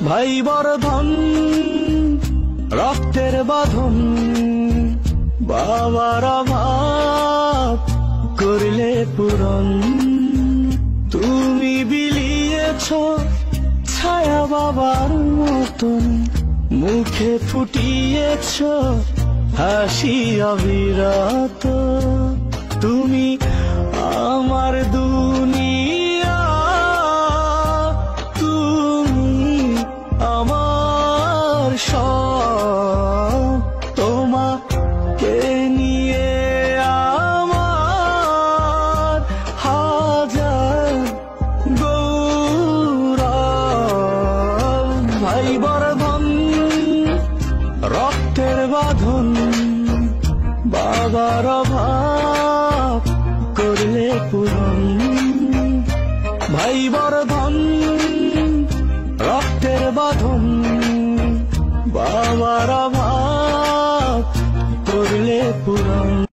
ভাই বর্ধন রক্তের বাঁধন, বাবার অভাব করলে পূরণ। তুমি বিলিয়েছ ছায়া বাবার মতন, মুখে ফুটিয়েছ হাসি অবিরত। তুমি আমার দুনিয়া, তুমি আমার সব। তোমাকে নিয়ে আমার হাজার গৌরব। ভাই বর্ধন রক্তের বাঁধন, বাবার অভাব করলে পূরণ। ভাই বর্ধন রক্তের বাঁধন, বাবার অভাব করলে পূরণ।